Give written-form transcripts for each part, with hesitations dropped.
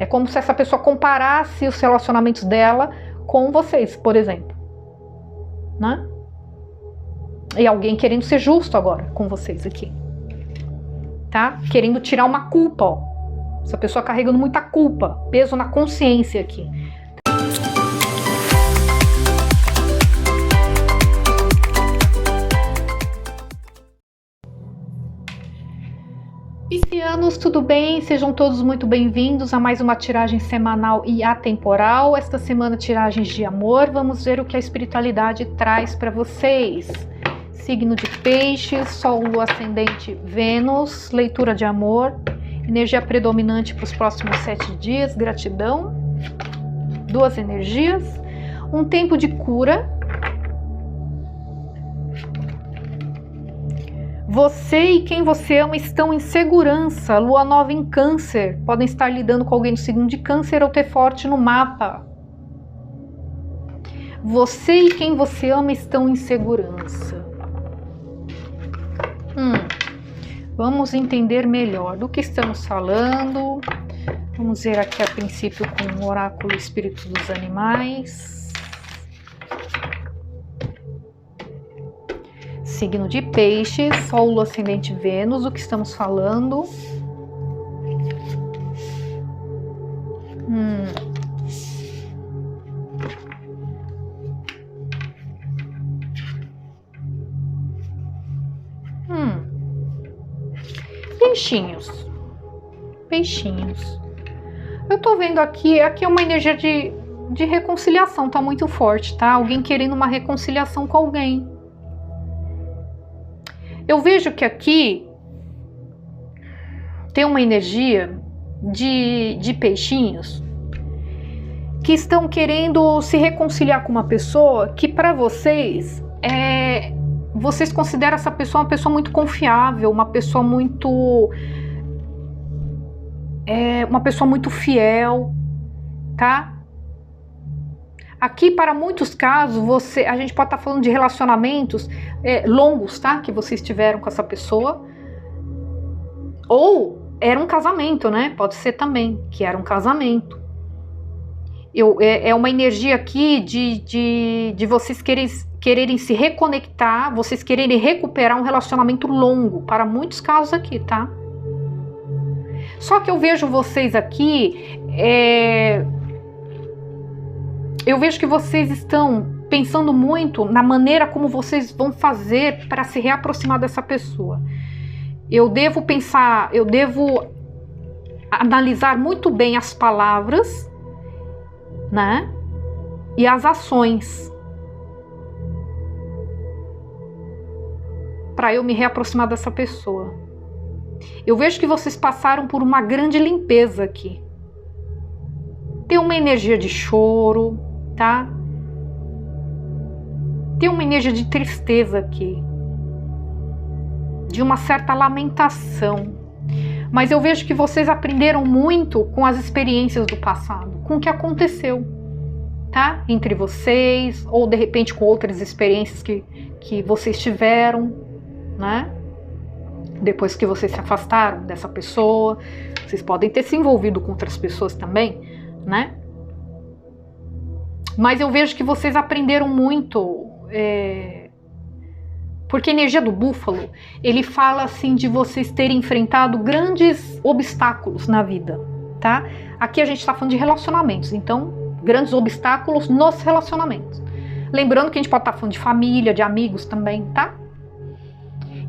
É como se essa pessoa comparasse os relacionamentos dela com vocês, por exemplo, né? E alguém querendo ser justo agora com vocês aqui, tá? Querendo tirar uma culpa, ó. Essa pessoa carregando muita culpa, peso na consciência aqui. Piscianos, tudo bem? Sejam todos muito bem-vindos a mais uma tiragem semanal e atemporal. Esta semana, tiragens de amor. Vamos ver o que a espiritualidade traz para vocês. Signo de Peixes, Sol, Lua, Ascendente, Vênus, leitura de amor, energia predominante para os próximos 7 dias, gratidão, 2 energias, um tempo de cura. Você e quem você ama estão em segurança, Lua nova em Câncer, podem estar lidando com alguém do signo de Câncer ou ter forte no mapa. Você e quem você ama estão em segurança. Vamos entender melhor do que estamos falando. Vamos ver aqui a princípio com o oráculo Espírito dos Animais. Signo de Peixes, Sol, Lua, Ascendente, Vênus, o que estamos falando? Peixinhos. Eu tô vendo aqui é uma energia de reconciliação, tá muito forte, tá? Alguém querendo uma reconciliação com alguém. Eu vejo que aqui tem uma energia de peixinhos que estão querendo se reconciliar com uma pessoa que para vocês vocês consideram essa pessoa uma pessoa muito confiável, uma pessoa muito fiel, tá? Aqui, para muitos casos, a gente pode estar falando de relacionamentos longos, tá? Que vocês tiveram com essa pessoa. Ou era um casamento, né? Pode ser também que era um casamento. É uma energia aqui de vocês quererem se reconectar, vocês quererem recuperar um relacionamento longo, para muitos casos aqui, tá? Só que eu vejo vocês aqui, eu vejo que vocês estão pensando muito na maneira como vocês vão fazer para se reaproximar dessa pessoa. Eu devo analisar muito bem as palavras, né? E as ações para eu me reaproximar dessa pessoa. Eu vejo que vocês passaram por uma grande limpeza aqui. Tem uma energia de choro, tá? Tem uma energia de tristeza aqui, de uma certa lamentação. Mas eu vejo que vocês aprenderam muito com as experiências do passado, com o que aconteceu, tá? Entre vocês, ou de repente com outras experiências que vocês tiveram, né? Depois que vocês se afastaram dessa pessoa, vocês podem ter se envolvido com outras pessoas também, né? Mas eu vejo que vocês aprenderam muito, porque a energia do búfalo, ele fala assim de vocês terem enfrentado grandes obstáculos na vida, tá? Aqui a gente está falando de relacionamentos, então grandes obstáculos nos relacionamentos. Lembrando que a gente pode estar falando de família, de amigos também, tá?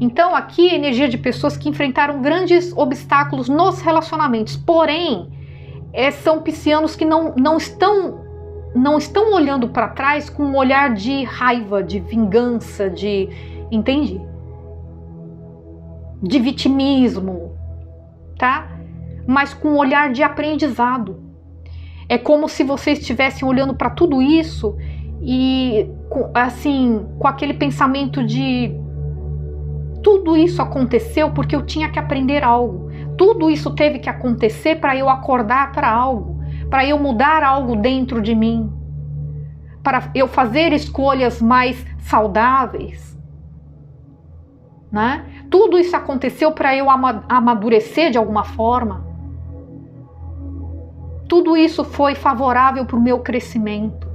Então aqui a energia de pessoas que enfrentaram grandes obstáculos nos relacionamentos, porém são piscianos que não estão olhando para trás com um olhar de raiva, de vingança, entende? De vitimismo, tá? Mas com um olhar de aprendizado. É como se vocês estivessem olhando para tudo isso e assim, com aquele pensamento de tudo isso aconteceu porque eu tinha que aprender algo. Tudo isso teve que acontecer para eu acordar para algo, para eu mudar algo dentro de mim, para eu fazer escolhas mais saudáveis, né? Tudo isso aconteceu para eu amadurecer de alguma forma. tudo isso foi favorável para o meu crescimento,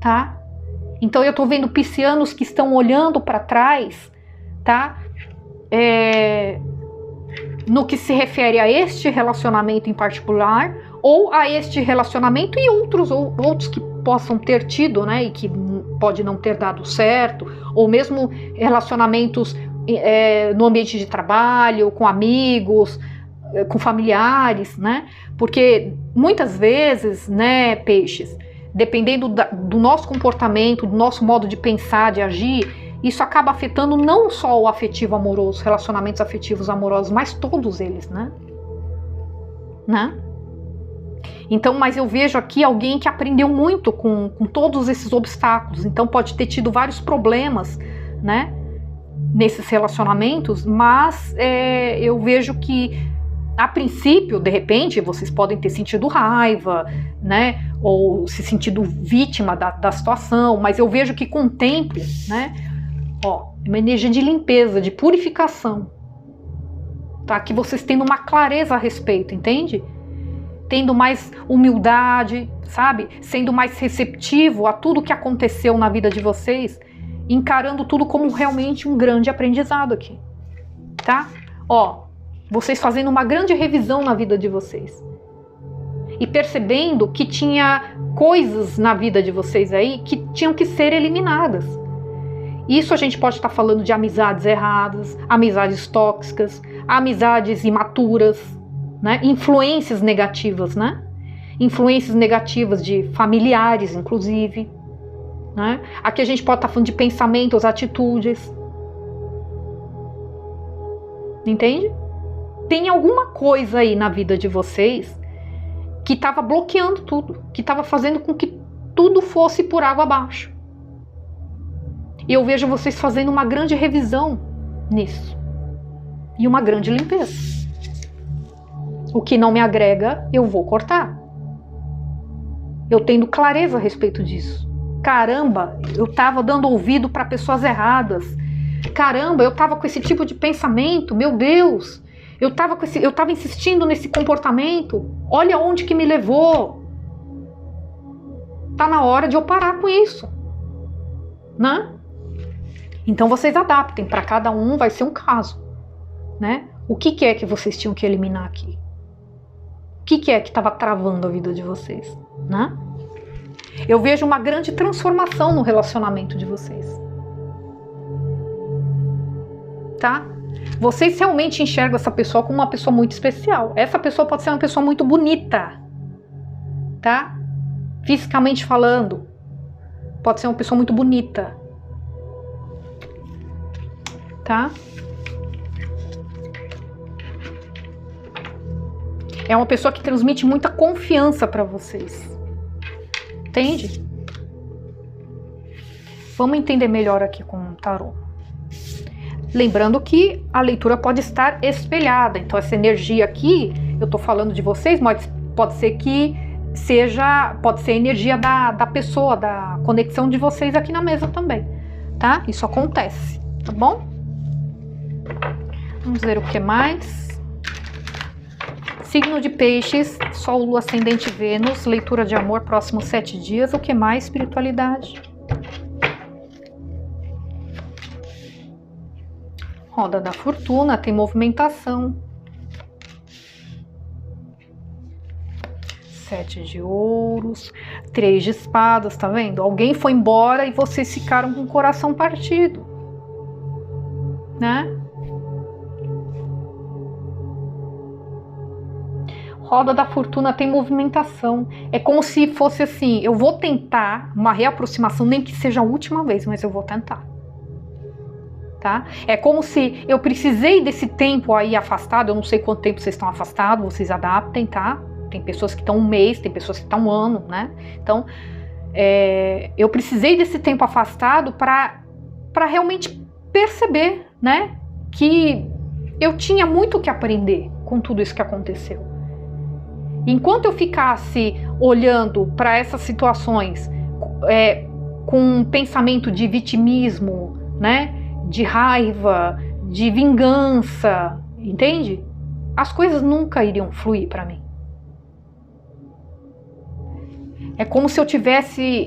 tá? Então eu tô vendo piscianos que estão olhando para trás, tá? No que se refere a este relacionamento em particular, ou a este relacionamento e outros que possam ter tido, né? E que pode não ter dado certo, ou mesmo relacionamentos no ambiente de trabalho, com amigos, com familiares, né? Porque muitas vezes, né, peixes, dependendo do nosso comportamento, do nosso modo de pensar, de agir, isso acaba afetando não só o afetivo amoroso, relacionamentos afetivos amorosos, mas todos eles, né? Então, mas eu vejo aqui alguém que aprendeu muito com todos esses obstáculos, então pode ter tido vários problemas, né, nesses relacionamentos, mas eu vejo que, a princípio, de repente, vocês podem ter sentido raiva, né, ou se sentido vítima da situação, mas eu vejo que com o tempo, né, uma energia de limpeza, de purificação, tá? Que vocês tendo uma clareza a respeito, entende? Tendo mais humildade, sabe? Sendo mais receptivo a tudo que aconteceu na vida de vocês, encarando tudo como realmente um grande aprendizado aqui, tá? Vocês fazendo uma grande revisão na vida de vocês e percebendo que tinha coisas na vida de vocês aí que tinham que ser eliminadas. Isso a gente pode estar falando de amizades erradas, amizades tóxicas, amizades imaturas, né? Influências negativas, né? Influências negativas de familiares, inclusive, né? Aqui a gente pode estar falando de pensamentos, atitudes. Entende? Tem alguma coisa aí na vida de vocês que estava bloqueando tudo, que estava fazendo com que tudo fosse por água abaixo. E eu vejo vocês fazendo uma grande revisão nisso. E uma grande limpeza. O que não me agrega, eu vou cortar. Eu tendo clareza a respeito disso. Caramba, eu estava dando ouvido para pessoas erradas. Caramba, eu estava com esse tipo de pensamento. Meu Deus, eu estava insistindo nesse comportamento. Olha onde que me levou. Tá na hora de eu parar com isso, né? Então vocês adaptem, para cada um vai ser um caso, né? O que é que vocês tinham que eliminar aqui? O que é que estava travando a vida de vocês, né? Eu vejo uma grande transformação no relacionamento de vocês, tá? Vocês realmente enxergam essa pessoa como uma pessoa muito especial. Essa pessoa pode ser uma pessoa muito bonita, tá? Fisicamente falando, pode ser uma pessoa muito bonita, tá? É uma pessoa que transmite muita confiança para vocês. Entende? Vamos entender melhor aqui com o tarô. Lembrando que a leitura pode estar espelhada. Então essa energia aqui, eu tô falando de vocês, mas pode ser que pode ser a energia da pessoa, da conexão de vocês aqui na mesa também, tá? Isso acontece, tá bom? Vamos ver o que mais. Signo de Peixes, Sol, Lua, Ascendente, Vênus, leitura de amor, próximos 7 dias. O que mais? Espiritualidade. Roda da Fortuna, tem movimentação. 7 de ouros, 3 de espadas, tá vendo? Alguém foi embora e vocês ficaram com o coração partido, né? Roda da Fortuna tem movimentação. É como se fosse assim, eu vou tentar uma reaproximação, nem que seja a última vez, mas eu vou tentar. Tá? É como se eu precisei desse tempo aí afastado, eu não sei quanto tempo vocês estão afastados, vocês adaptem, tá? Tem pessoas que estão um mês, tem pessoas que estão um ano, né? Então, eu precisei desse tempo afastado para realmente perceber, né? Que eu tinha muito o que aprender com tudo isso que aconteceu. Enquanto eu ficasse olhando para essas situações com um pensamento de vitimismo, né, de raiva, de vingança, entende? as coisas nunca iriam fluir para mim. É como se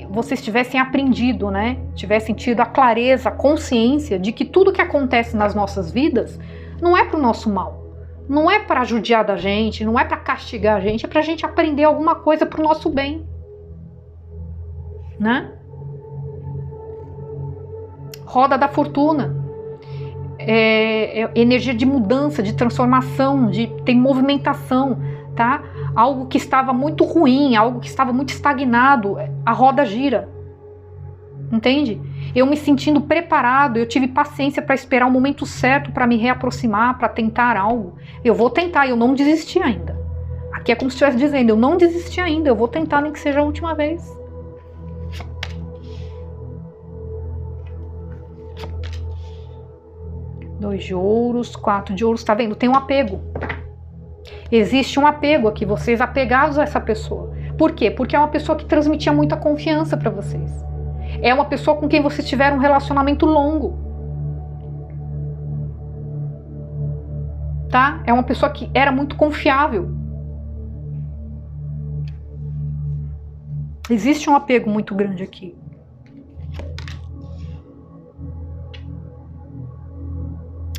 vocês tivessem aprendido, né? Tivessem tido a clareza, a consciência de que tudo que acontece nas nossas vidas não é para o nosso mal. Não é para judiar da gente, não é para castigar a gente, é para a gente aprender alguma coisa para o nosso bem. Né? Roda da fortuna. É energia de mudança, de transformação, tem movimentação, tá? Algo que estava muito ruim, algo que estava muito estagnado, a roda gira. Entende? Eu me sentindo preparado, eu tive paciência para esperar o momento certo para me reaproximar, para tentar algo. Eu vou tentar, eu não desisti ainda. Aqui é como se estivesse dizendo, eu não desisti ainda, eu vou tentar, nem que seja a última vez. Dois de ouros, 4 de ouros, tá vendo? Tem um apego. Existe um apego aqui, vocês apegados a essa pessoa. Por quê? Porque é uma pessoa que transmitia muita confiança para vocês. É uma pessoa com quem vocês tiveram um relacionamento longo. Tá? É uma pessoa que era muito confiável. Existe um apego muito grande aqui.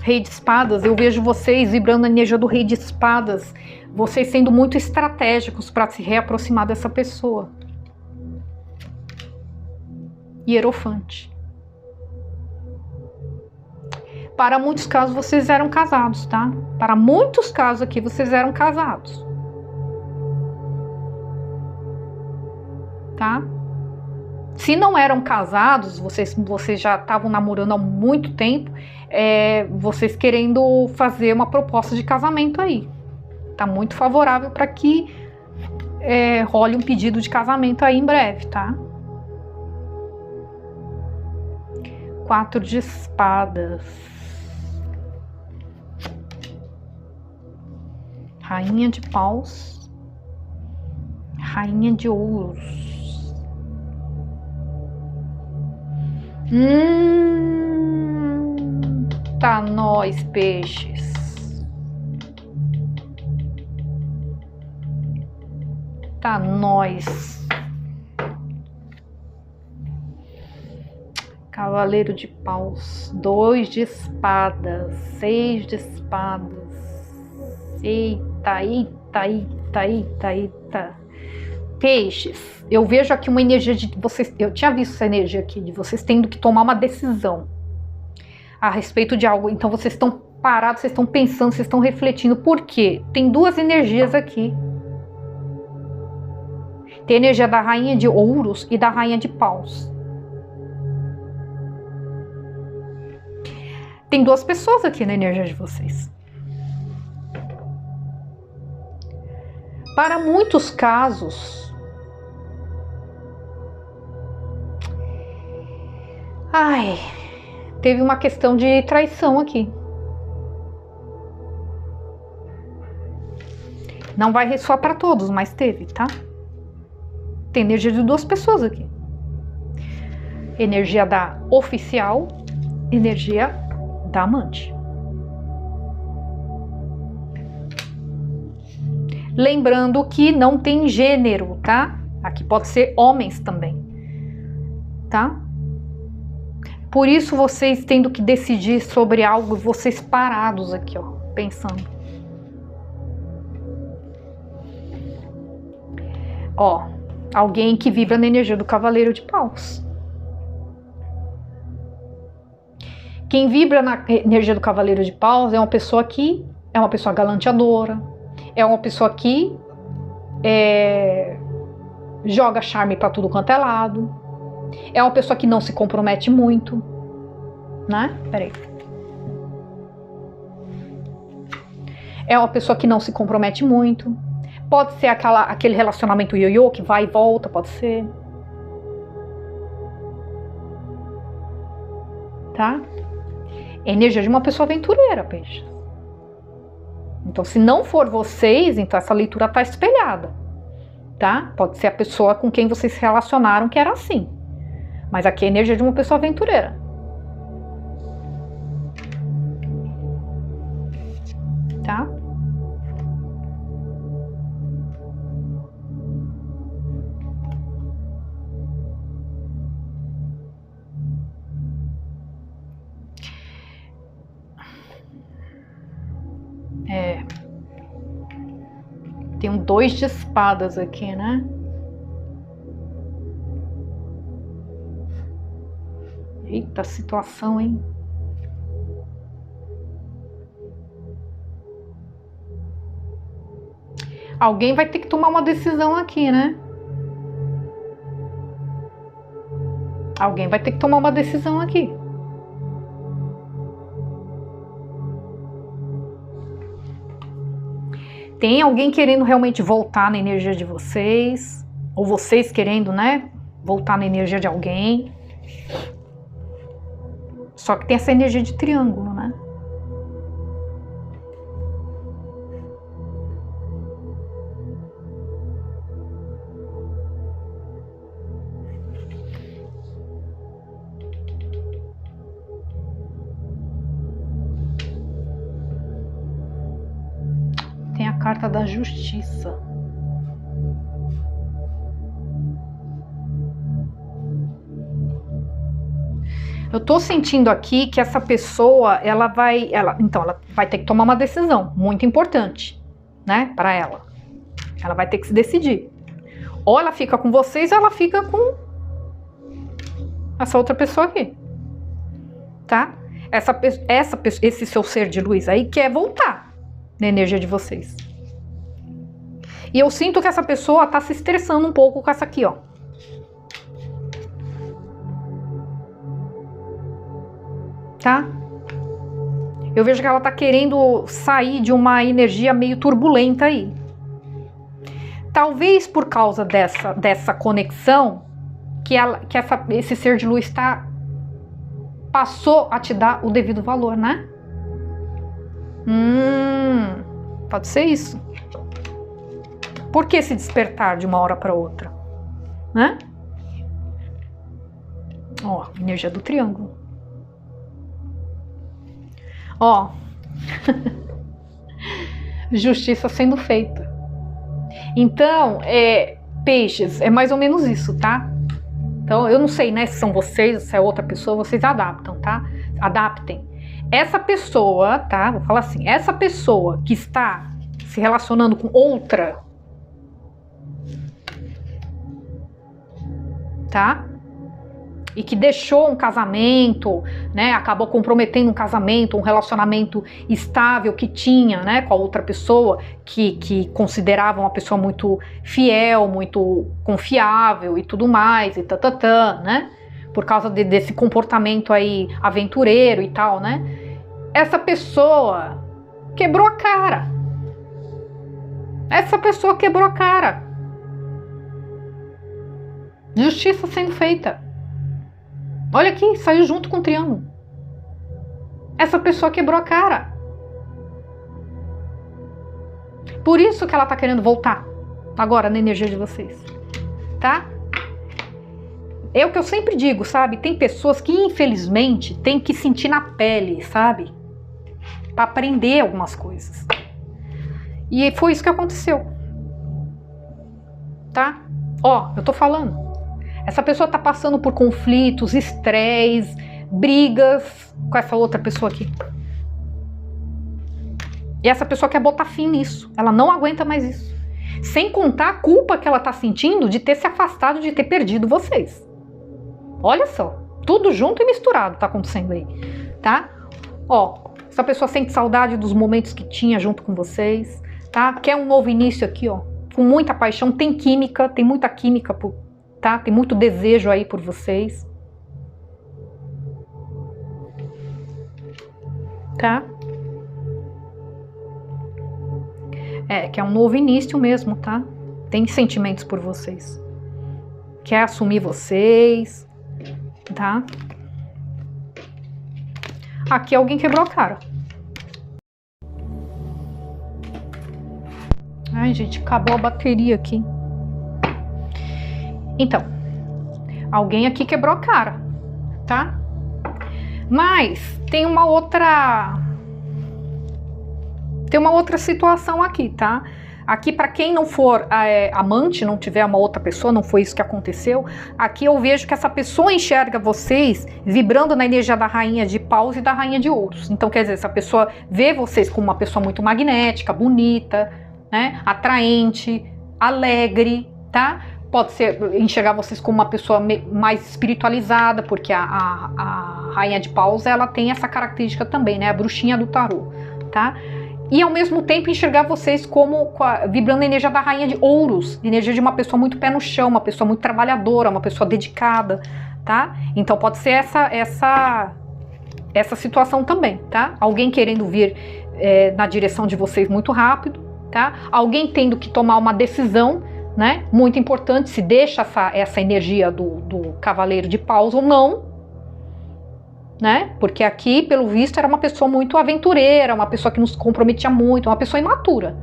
Rei de espadas, eu vejo vocês vibrando a energia do rei de espadas. Vocês sendo muito estratégicos para se reaproximar dessa pessoa. Hierofante. Para muitos casos vocês eram casados, tá? Para muitos casos aqui vocês eram casados. Tá? Se não eram casados, vocês já estavam namorando há muito tempo, vocês querendo fazer uma proposta de casamento aí. Tá muito favorável para que role um pedido de casamento aí em breve, tá? 4 de espadas. Rainha de paus. Rainha de ouros. Tá nós, peixes. Tá nós. Cavaleiro de paus, 2 de espadas, 6 de espadas. Eita, eita, eita, eita, eita. Peixes, eu vejo aqui uma energia de vocês, eu tinha visto essa energia aqui, de vocês tendo que tomar uma decisão a respeito de algo. Então vocês estão parados, vocês estão pensando, vocês estão refletindo. Por quê? Tem duas energias aqui. Tem a energia da rainha de ouros e da rainha de paus. Tem duas pessoas aqui na energia de vocês. Para muitos casos, teve uma questão de traição aqui. Não vai ressoar para todos, mas teve, tá? Tem energia de duas pessoas aqui. Energia da oficial, energia da amante. Lembrando que não tem gênero, tá? Aqui pode ser homens também, tá? Por isso vocês tendo que decidir sobre algo, vocês parados aqui, ó, pensando. Ó, alguém que vibra na energia do cavaleiro de paus. Quem vibra na energia do cavaleiro de paus é uma pessoa que é uma pessoa galanteadora, é uma pessoa que joga charme para tudo quanto é lado, é uma pessoa que não se compromete muito, né? Peraí. É uma pessoa que não se compromete muito. Pode ser aquele relacionamento ioiô que vai e volta, pode ser. Tá? É energia de uma pessoa aventureira, peixe. Então, se não for vocês, então essa leitura tá espelhada, tá? Pode ser a pessoa com quem vocês se relacionaram que era assim. Mas aqui é a energia de uma pessoa aventureira. Tá? Tem um 2 de espadas aqui, né? Eita situação, hein? Alguém vai ter que tomar uma decisão aqui, né? Alguém vai ter que tomar uma decisão aqui. Tem alguém querendo realmente voltar na energia de vocês, ou vocês querendo, né, voltar na energia de alguém. Só que tem essa energia de triângulo, né? Tem a carta da justiça. Eu tô sentindo aqui que essa pessoa, ela vai ter que tomar uma decisão muito importante, né, para ela. Ela vai ter que se decidir. Ou ela fica com vocês, ou ela fica com essa outra pessoa aqui, tá? Esse seu ser de luz aí quer voltar na energia de vocês. E eu sinto que essa pessoa tá se estressando um pouco com essa aqui, ó. Tá? Eu vejo que ela tá querendo sair de uma energia meio turbulenta aí. Talvez por causa dessa conexão que esse ser de luz passou a te dar o devido valor, né? Pode ser isso. Por que se despertar de uma hora para outra? Né? Ó, energia do triângulo. Ó, justiça sendo feita. Então, peixes, é mais ou menos isso, tá? Então, eu não sei, né, se são vocês, se é outra pessoa, vocês adaptam, tá? Adaptem. Essa pessoa, tá? Vou falar assim, essa pessoa que está se relacionando com outra, tá? E que deixou um casamento, né, acabou comprometendo um casamento, um relacionamento estável que tinha, né, com a outra pessoa, que considerava uma pessoa muito fiel, muito confiável e tudo mais, e né, por causa desse comportamento aí aventureiro e tal, né, essa pessoa quebrou a cara. Essa pessoa quebrou a cara. Justiça sendo feita. Olha aqui, saiu junto com o triângulo. Essa pessoa quebrou a cara. Por isso que ela tá querendo voltar agora na energia de vocês, tá? É o que eu sempre digo, sabe? Tem pessoas que infelizmente tem que sentir na pele, sabe? Para aprender algumas coisas. E foi isso que aconteceu. Tá? Ó, eu tô falando. Essa pessoa tá passando por conflitos, estresse, brigas com essa outra pessoa aqui. E essa pessoa quer botar fim nisso. Ela não aguenta mais isso. Sem contar a culpa que ela tá sentindo de ter se afastado, de ter perdido vocês. Olha só. Tudo junto e misturado tá acontecendo aí. Tá? Ó, essa pessoa sente saudade dos momentos que tinha junto com vocês. Tá? Quer um novo início aqui, ó. Com muita paixão. Tem química, tem muita química por... Tá? Tem muito desejo aí por vocês. Tá? Que é um novo início mesmo, tá? Tem sentimentos por vocês. Quer assumir vocês, tá? Aqui alguém quebrou a cara. Ai, gente, acabou a bateria aqui. Então, alguém aqui quebrou a cara, tá? Mas tem uma outra situação aqui, tá? Aqui, para quem não for amante, não tiver uma outra pessoa, não foi isso que aconteceu, aqui eu vejo que essa pessoa enxerga vocês vibrando na energia da rainha de paus e da rainha de ouros. Então, quer dizer, essa pessoa vê vocês como uma pessoa muito magnética, bonita, né? Atraente, alegre, tá? Pode ser enxergar vocês como uma pessoa mais espiritualizada, porque a Rainha de Paus, ela tem essa característica também, né? A bruxinha do tarô, tá? E ao mesmo tempo enxergar vocês como vibrando a energia da Rainha de Ouros, energia de uma pessoa muito pé no chão, uma pessoa muito trabalhadora, uma pessoa dedicada, tá? Então pode ser essa situação também, tá? Alguém querendo vir na direção de vocês muito rápido, tá? Alguém tendo que tomar uma decisão, né? Muito importante, se deixa essa energia do Cavaleiro de Paus ou não, né? Porque aqui, pelo visto, era uma pessoa muito aventureira, uma pessoa que nos comprometia muito, uma pessoa imatura,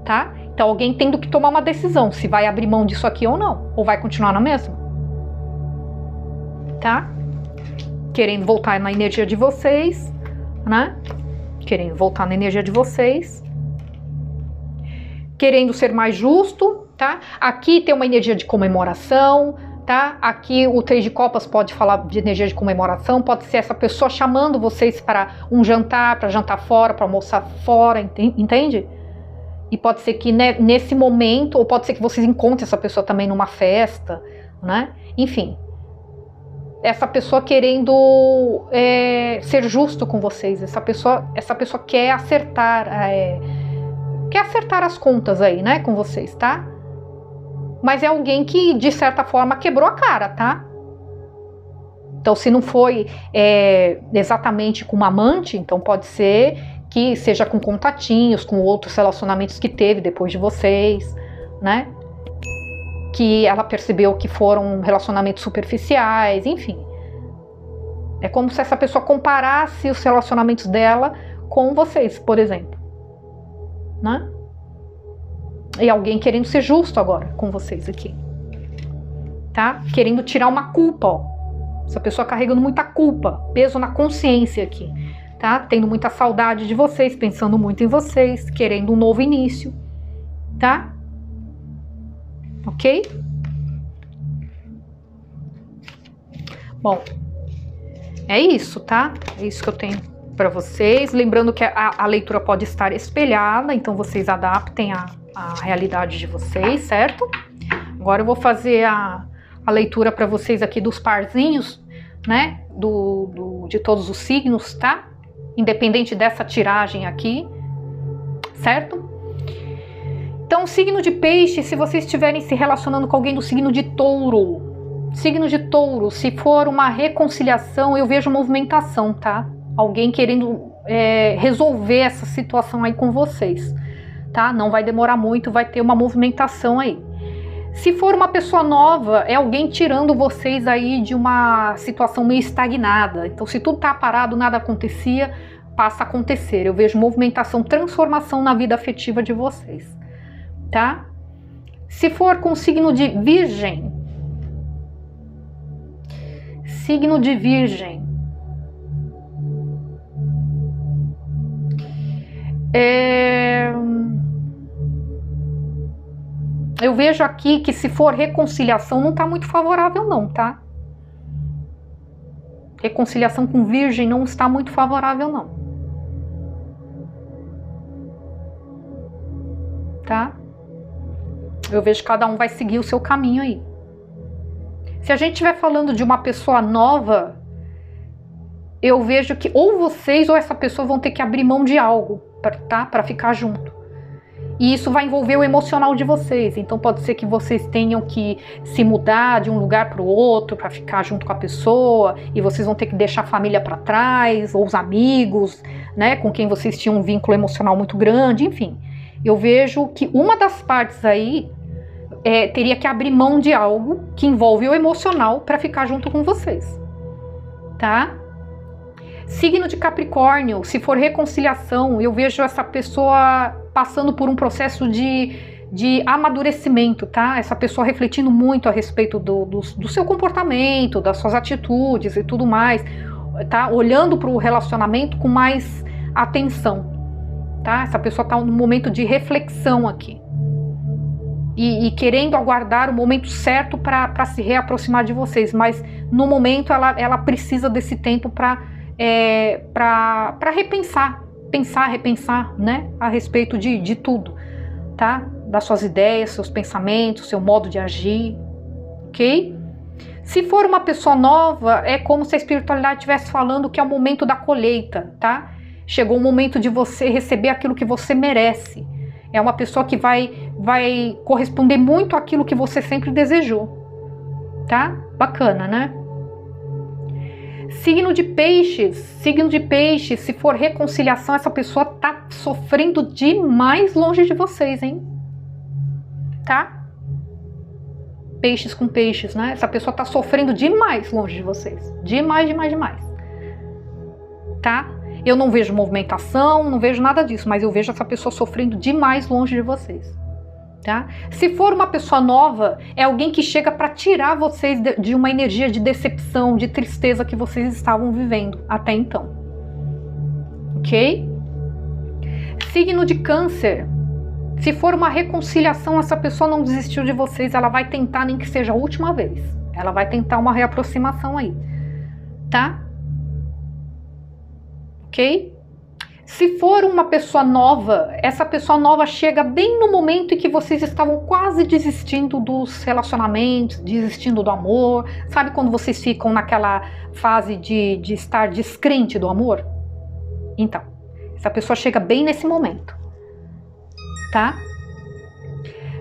tá? Então alguém tendo que tomar uma decisão, se vai abrir mão disso aqui ou não, ou vai continuar na mesma, tá? Querendo voltar na energia de vocês, né? Querendo voltar na energia de vocês, querendo ser mais justo, tá? Aqui tem uma energia de comemoração, tá? Aqui o 3 de copas pode falar de energia de comemoração, pode ser essa pessoa chamando vocês para um jantar, para jantar fora, para almoçar fora, entende? E pode ser que nesse momento, ou pode ser que vocês encontrem essa pessoa também numa festa, né? Enfim, essa pessoa querendo ser justo com vocês, essa pessoa quer acertar as contas aí, né, com vocês, tá? Mas é alguém que, de certa forma, quebrou a cara, tá? Então, se não foi exatamente com uma amante, então pode ser que seja com contatinhos, com outros relacionamentos que teve depois de vocês, né? Que ela percebeu que foram relacionamentos superficiais, enfim. É como se essa pessoa comparasse os relacionamentos dela com vocês, por exemplo, né? E alguém querendo ser justo agora com vocês aqui, tá? Querendo tirar uma culpa, ó. Essa pessoa carregando muita culpa, peso na consciência aqui, tá? Tendo muita saudade de vocês, pensando muito em vocês, querendo um novo início, tá? Ok? Bom, é isso, tá? É isso que eu tenho para vocês. Lembrando que a leitura pode estar espelhada, então vocês adaptem a realidade de vocês, certo? Agora eu vou fazer a leitura para vocês aqui dos parzinhos, né? De todos os signos, tá? Independente dessa tiragem aqui, certo? Então, signo de peixe, se vocês estiverem se relacionando com alguém do signo de touro, se for uma reconciliação, eu vejo movimentação, tá? Alguém querendo resolver essa situação aí com vocês, tá? Não vai demorar muito, vai ter uma movimentação aí. Se for uma pessoa nova, é alguém tirando vocês aí de uma situação meio estagnada. Então, se tudo tá parado, nada acontecia, passa a acontecer. Eu vejo movimentação, transformação na vida afetiva de vocês, tá? Se for com signo de virgem, eu vejo aqui que se for reconciliação não está muito favorável não, tá? Reconciliação com virgem não está muito favorável não. Tá? Eu vejo que cada um vai seguir o seu caminho aí. Se a gente estiver falando de uma pessoa nova, eu vejo que ou vocês ou essa pessoa vão ter que abrir mão de algo, tá? Para ficar junto. E isso vai envolver o emocional de vocês. Então pode ser que vocês tenham que se mudar de um lugar para o outro para ficar junto com a pessoa, e vocês vão ter que deixar a família para trás, ou os amigos, né, com quem vocês tinham um vínculo emocional muito grande, enfim. Eu vejo que uma das partes aí teria que abrir mão de algo que envolve o emocional para ficar junto com vocês, tá? Signo de Capricórnio, se for reconciliação, eu vejo essa pessoa passando por um processo de amadurecimento, tá? Essa pessoa refletindo muito a respeito do seu comportamento, das suas atitudes e tudo mais, tá? Olhando para o relacionamento com mais atenção, tá? Essa pessoa está num momento de reflexão aqui. E querendo aguardar o momento certo para se reaproximar de vocês, mas no momento ela precisa desse tempo para repensar, repensar, né, a respeito de tudo, tá? Das suas ideias, seus pensamentos, seu modo de agir, ok? Se for uma pessoa nova, é como se a espiritualidade estivesse falando que é o momento da colheita, tá? Chegou o momento de você receber aquilo que você merece. É uma pessoa que vai corresponder muito àquilo que você sempre desejou, tá? Bacana, né? Signo de peixes, se for reconciliação, essa pessoa tá sofrendo demais longe de vocês, hein? Tá? Peixes com peixes, né? Essa pessoa tá sofrendo demais longe de vocês. Demais, demais, demais. Tá? Eu não vejo movimentação, não vejo nada disso, mas eu vejo essa pessoa sofrendo demais longe de vocês. Tá? Se for uma pessoa nova, é alguém que chega para tirar vocês de uma energia de decepção, de tristeza que vocês estavam vivendo até então. Ok? Signo de câncer. Se for uma reconciliação, essa pessoa não desistiu de vocês, ela vai tentar, nem que seja a última vez. Ela vai tentar uma reaproximação aí. Tá? Ok? Se for uma pessoa nova, essa pessoa nova chega bem no momento em que vocês estavam quase desistindo dos relacionamentos, desistindo do amor. Sabe quando vocês ficam naquela fase de estar descrente do amor? Então, essa pessoa chega bem nesse momento. Tá?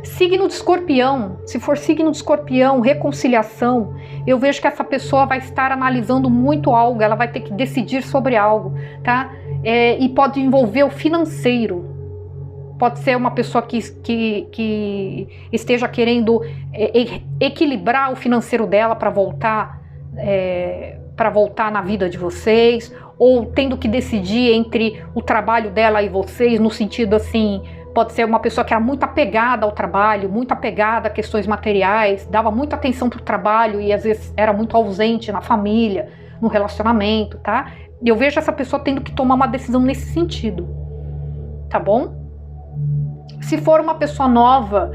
Signo de escorpião. Se for signo de escorpião, reconciliação, eu vejo que essa pessoa vai estar analisando muito algo, ela vai ter que decidir sobre algo, tá? E pode envolver o financeiro. Pode ser uma pessoa que esteja querendo equilibrar o financeiro dela para voltar na vida de vocês, ou tendo que decidir entre o trabalho dela e vocês, no sentido assim, pode ser uma pessoa que era muito apegada ao trabalho, muito apegada a questões materiais, dava muita atenção para o trabalho e às vezes era muito ausente na família, no relacionamento, tá? Eu vejo essa pessoa tendo que tomar uma decisão nesse sentido, tá bom? Se for uma pessoa nova,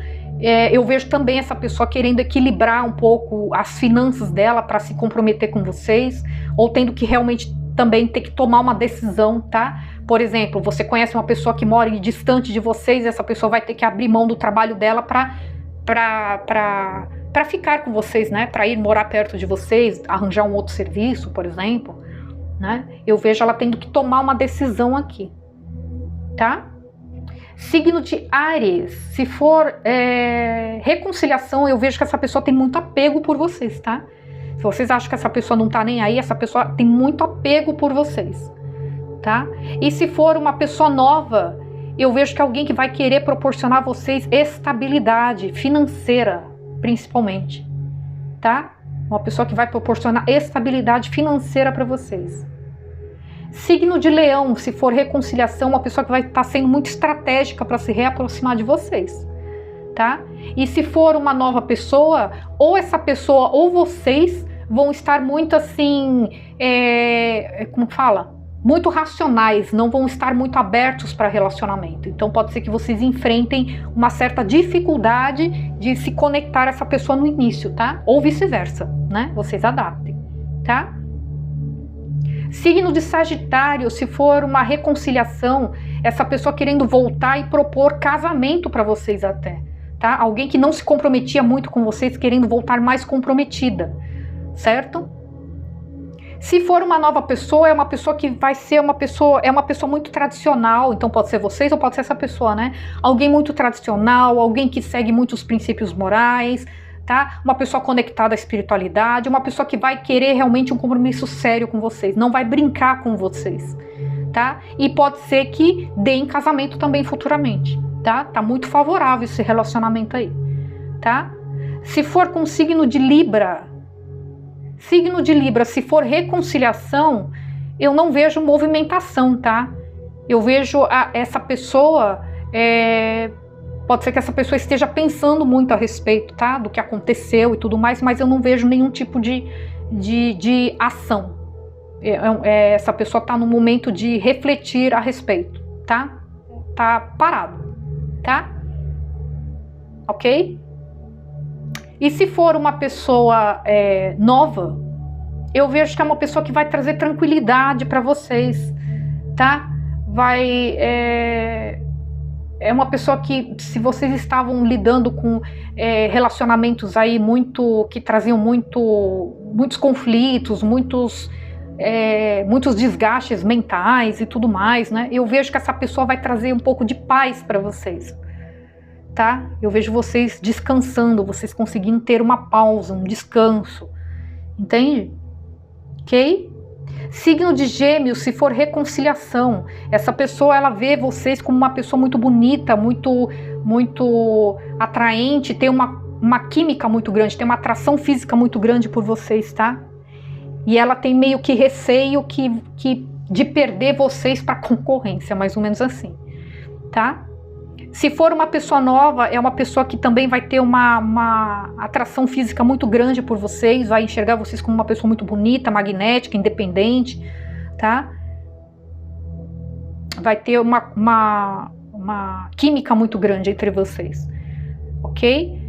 eu vejo também essa pessoa querendo equilibrar um pouco as finanças dela para se comprometer com vocês, ou tendo que realmente também ter que tomar uma decisão, tá? Por exemplo, você conhece uma pessoa que mora distante de vocês, essa pessoa vai ter que abrir mão do trabalho dela para ficar com vocês, né? Para ir morar perto de vocês, arranjar um outro serviço, por exemplo, né? Eu vejo ela tendo que tomar uma decisão aqui, tá? Signo de Áries, se for reconciliação, eu vejo que essa pessoa tem muito apego por vocês, tá? Se vocês acham que essa pessoa não tá nem aí, essa pessoa tem muito apego por vocês, tá? E se for uma pessoa nova, eu vejo que alguém que vai querer proporcionar a vocês estabilidade financeira, principalmente, tá? Uma pessoa que vai proporcionar estabilidade financeira para vocês. Signo de Leão, se for reconciliação, uma pessoa que vai estar sendo muito estratégica para se reaproximar de vocês, tá? E se for uma nova pessoa, ou essa pessoa ou vocês vão estar muito assim, como fala? Muito racionais, não vão estar muito abertos para relacionamento. Então pode ser que vocês enfrentem uma certa dificuldade de se conectar a essa pessoa no início, tá? Ou vice-versa, né? Vocês adaptem, tá? Signo de Sagitário, se for uma reconciliação, essa pessoa querendo voltar e propor casamento para vocês até, tá? Alguém que não se comprometia muito com vocês, querendo voltar mais comprometida, certo? Se for uma nova pessoa, é uma pessoa que vai ser uma pessoa muito tradicional, então pode ser vocês ou pode ser essa pessoa, né? Alguém muito tradicional, alguém que segue muitos princípios morais, tá? Uma pessoa conectada à espiritualidade, uma pessoa que vai querer realmente um compromisso sério com vocês, não vai brincar com vocês, tá? E pode ser que dê em casamento também futuramente, tá? Tá muito favorável esse relacionamento aí, tá? Se for com signo de Libra, se for reconciliação, eu não vejo movimentação, tá? Eu vejo essa pessoa, pode ser que essa pessoa esteja pensando muito a respeito, tá? Do que aconteceu e tudo mais, mas eu não vejo nenhum tipo de ação. Essa pessoa tá no momento de refletir a respeito, tá? Tá parado, tá? Ok? E se for uma pessoa nova, eu vejo que é uma pessoa que vai trazer tranquilidade para vocês, tá? é uma pessoa que, se vocês estavam lidando com relacionamentos aí que traziam muitos conflitos, muitos desgastes mentais e tudo mais, né? Eu vejo que essa pessoa vai trazer um pouco de paz para vocês, tá? Eu vejo vocês descansando, vocês conseguindo ter uma pausa, um descanso, entende? Ok? Signo de Gêmeos, se for reconciliação, essa pessoa, ela vê vocês como uma pessoa muito bonita, muito atraente, tem uma química muito grande, tem uma atração física muito grande por vocês, tá? E ela tem meio que receio de perder vocês para concorrência, mais ou menos assim, tá? Se for uma pessoa nova, é uma pessoa que também vai ter uma atração física muito grande por vocês, vai enxergar vocês como uma pessoa muito bonita, magnética, independente, tá? Vai ter uma química muito grande entre vocês, ok?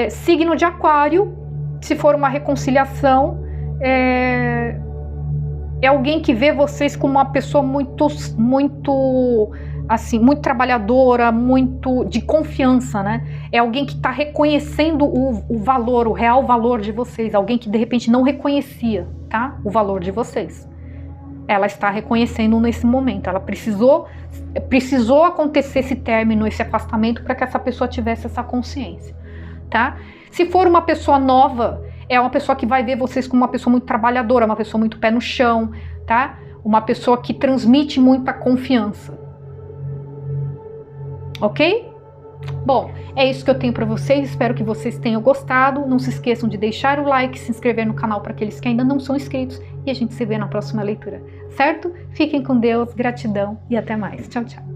Signo de Aquário, se for uma reconciliação, é alguém que vê vocês como uma pessoa muito trabalhadora, muito de confiança, né? É alguém que está reconhecendo o valor, o real valor de vocês, alguém que de repente não reconhecia, tá? O valor de vocês. Ela está reconhecendo nesse momento, ela precisou acontecer esse término, esse afastamento para que essa pessoa tivesse essa consciência, tá? Se for uma pessoa nova, é uma pessoa que vai ver vocês como uma pessoa muito trabalhadora, uma pessoa muito pé no chão, tá? Uma pessoa que transmite muita confiança. Ok? Bom, é isso que eu tenho para vocês, espero que vocês tenham gostado. Não se esqueçam de deixar o like, se inscrever no canal para aqueles que ainda não são inscritos e a gente se vê na próxima leitura, certo? Fiquem com Deus, gratidão e até mais. Tchau, tchau.